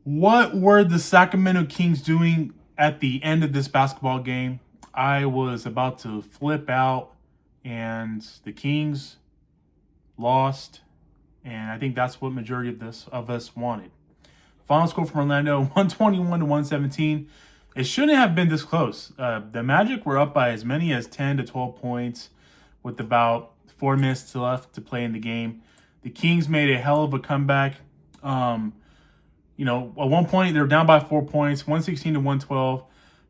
What were the Sacramento Kings doing at the end of this basketball game? I was about to flip out, and the Kings lost, and I think that's what majority of us wanted. Final score from Orlando: 121 to 117. It shouldn't have been this close. The Magic were up by as many as 10 to 12 points with about 4 minutes left to play in the game. The Kings made a hell of a comeback. Um, at one point they were down by 4 points, 116 to 112.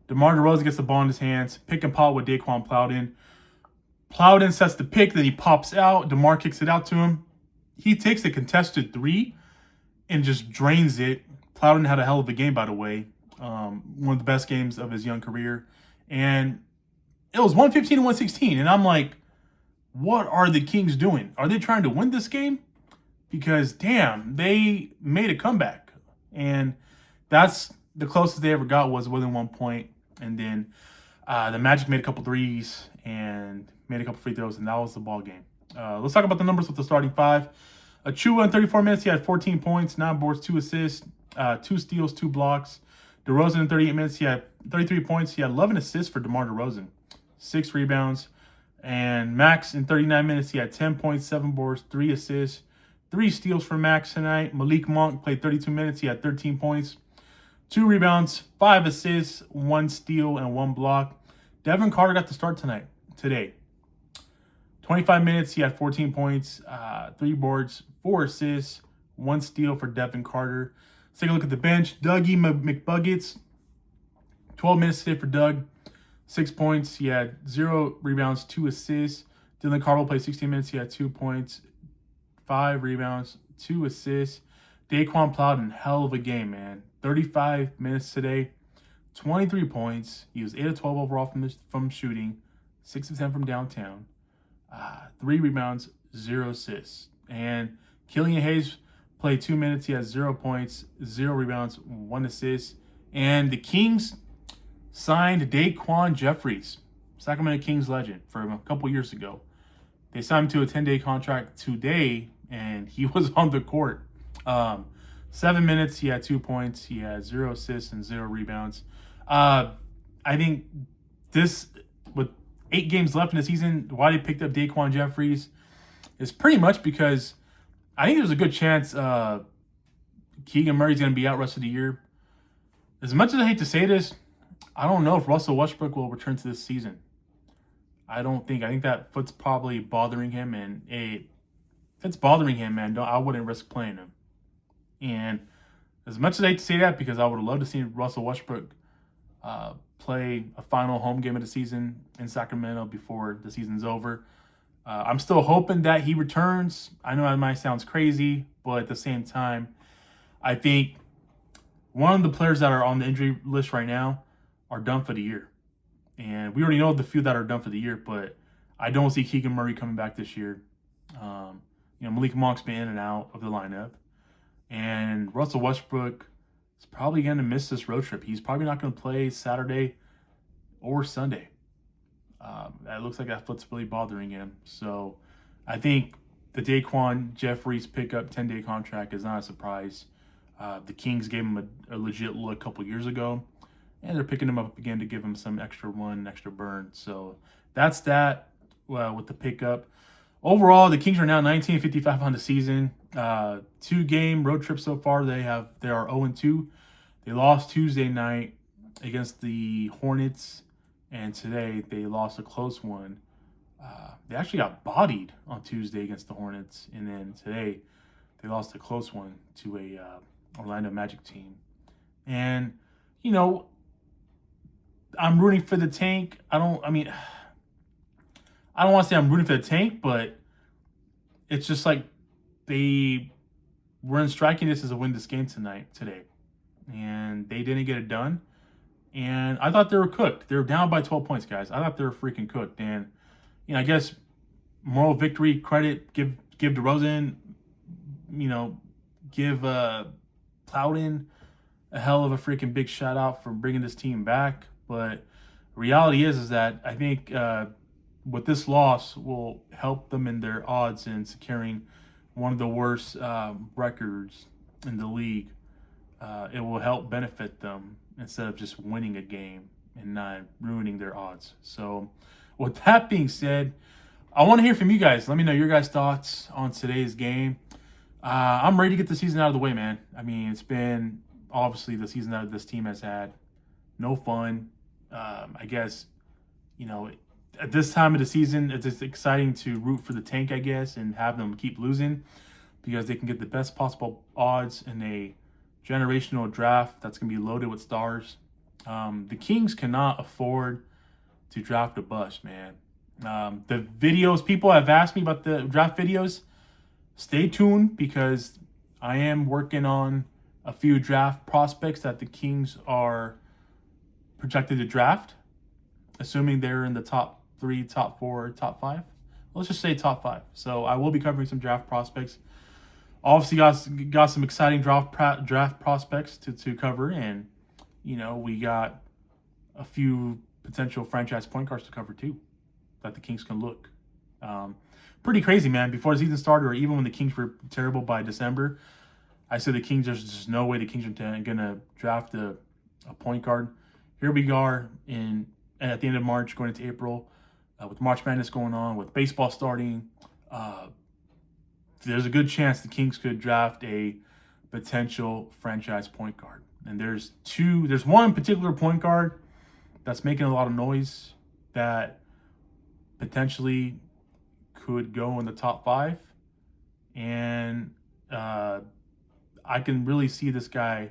DeMar DeRozan gets the ball in his hands, pick and pop with Daquan Plowden. Plowden sets the pick, then he pops out. DeMar kicks it out to him. He takes a contested three and just drains it. Plowden had a hell of a game, by the way. One of the best games of his young career. And it was 115 to 116. And I'm like, what are the Kings doing? Are they trying to win this game? Because, damn, they made a comeback. And that's the closest they ever got was within 1 point. And then the Magic made a couple threes and made a couple free throws, and that was the ball game. Let's talk about the numbers with the starting five. Achua in 34 minutes, he had 14 points, 9 boards, 2 assists, 2 steals, 2 blocks. DeRozan in 38 minutes, he had 33 points. He had 11 assists for DeMar DeRozan, 6 rebounds. And Max in 39 minutes, he had 10 points, 7 boards, 3 assists, 3 steals for Max tonight. Malik Monk played 32 minutes. He had 13 points, 2 rebounds, 5 assists, 1 steal, and 1 block. Devin Carter got the start today. 25 minutes, he had 14 points, 3 boards, 4 assists, 1 steal for Devin Carter. Let's take a look at the bench. Dougie McBuckets, 12 minutes today for Doug, 6 points. He had 0 rebounds, 2 assists. Dylan Carvel played 16 minutes. He had 2 points, 5 rebounds, 2 assists. Daquan Plowden, hell of a game, man. 35 minutes today, 23 points. He was 8 of 12 overall from shooting, 6 of 10 from downtown, 3 rebounds, 0 assists. And Killian Hayes played 2 minutes. He has 0 points, 0 rebounds, 1 assist. And the Kings signed Daquan Jeffries, Sacramento Kings legend, from a couple years ago. They signed him to a 10-day contract today, and he was on the court. 7 minutes, he had 2 points. He had 0 assists and 0 rebounds. I think this, with 8 games left in the season, why they picked up Daquan Jeffries is pretty much because I think there's a good chance Keegan Murray's going to be out rest of the year. As much as I hate to say this, I don't know if Russell Westbrook will return to this season. I think that foot's probably bothering him, and if it's bothering him, man, I wouldn't risk playing him. And as much as I hate to say that, because I would have loved to see Russell Westbrook play a final home game of the season in Sacramento before the season's over, I'm still hoping that he returns. I know that might sound crazy, but at the same time, I think one of the players that are on the injury list right now are done for the year. And we already know the few that are done for the year, but I don't see Keegan Murray coming back this year. Malik Monk's been in and out of the lineup. And Russell Westbrook is probably going to miss this road trip. He's probably not going to play Saturday or Sunday. It looks like that foot's really bothering him. So I think the Daquan Jeffries pickup 10-day contract is not a surprise. The Kings gave him a legit look a couple years ago, and they're picking him up again to give him some extra burn. So that's that with the pickup. Overall, the Kings are now 19-55 on the season. 2-game road trip so far. They are 0-2. They lost Tuesday night against the Hornets, and today they lost a close one. They actually got bodied on Tuesday against the Hornets, and then today they lost a close one to a Orlando Magic team. And I'm rooting for the tank. I don't want to say I'm rooting for the tank, but it's just like they were in striking this as a win this game today. And they didn't get it done. And I thought they were cooked. They were down by 12 points, guys. I thought they were freaking cooked. And, I guess moral victory, credit, give DeRozan, give Plowden a hell of a freaking big shout out for bringing this team back. But reality is that I think with this loss will help them in their odds in securing one of the worst records in the league it will help benefit them instead of just winning a game and not ruining their odds. So, with that being said, I want to hear from you guys. Let me know your guys' thoughts on today's game. I'm ready to get the season out of the way, man. I mean, it's been obviously the season that this team has had no fun. I guess, you know, at this time of the season, it's just exciting to root for the tank, I guess, and have them keep losing because they can get the best possible odds in a generational draft that's going to be loaded with stars. The Kings cannot afford to draft a bust, man. The videos, people have asked me about the draft videos. Stay tuned because I am working on a few draft prospects that the Kings are projected to draft, assuming they're in the top 3, top 4, top 5. Let's just say top 5. So I will be covering some draft prospects. Obviously, got some exciting draft prospects to cover, and we got a few potential franchise point guards to cover too, that the Kings can look. Pretty crazy, man. Before the season started, or even when the Kings were terrible by December, I said the Kings, there's just no way the Kings are gonna draft a point guard. Here we are at the end of March, going into April, with March Madness going on, with baseball starting. There's a good chance the Kings could draft a potential franchise point guard. And there's one particular point guard that's making a lot of noise that potentially could go in the top 5. And I can really see this guy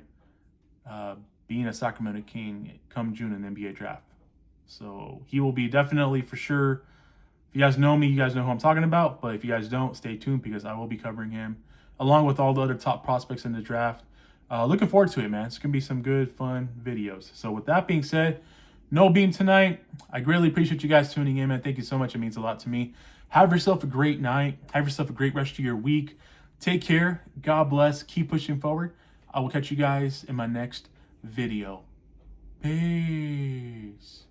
being a Sacramento King come June in the NBA draft. So he will be definitely, for sure. If you guys know me, you guys know who I'm talking about. But if you guys don't, stay tuned because I will be covering him along with all the other top prospects in the draft. Looking forward to it, man. It's going to be some good, fun videos. So with that being said, no beam tonight. I greatly appreciate you guys tuning in, man. Thank you so much. It means a lot to me. Have yourself a great night. Have yourself a great rest of your week. Take care. God bless. Keep pushing forward. I will catch you guys in my next video. Peace.